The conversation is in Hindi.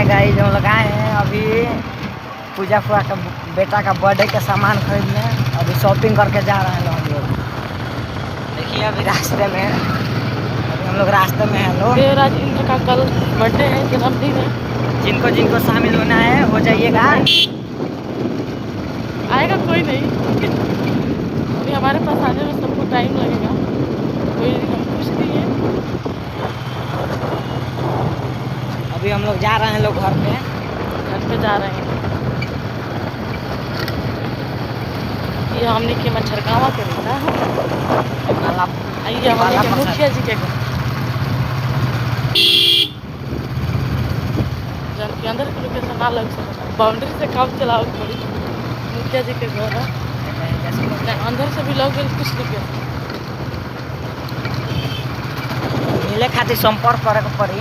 गाइस, हम लोग आए हैं अभी पूजा फुआ का बेटा का बर्थडे का सामान खरीदने। अभी शॉपिंग करके जा रहे हैं हम लोग। देखिए अभी रास्ते में, अभी हम लोग रास्ते में हैं लोग। देवराज इंद्र का कल बर्थडे है, जन्मदिन है। जिनको जिनको शामिल होना है हो जाइएगा। आएगा कोई नहीं, अभी हमारे पास आने में सबको टाइम लगेगा। कोई नहीं, हम कुछ नहीं है। अभी हम लोग जा रहे हैं लोग घर पे जा रहे हैं। ये हमने के मच्छरगावा के बेटा है। ये हमारे के मुखिया जी के घर। जन के अंदर के लोकेशन ना लग सकता, बाउंड्री से काम चलाओ थोड़ी। मुखिया जी के घर है, अंदर से भी लोग कुछ नहीं कर। मिले खातिर संपर्क करे के पड़ी।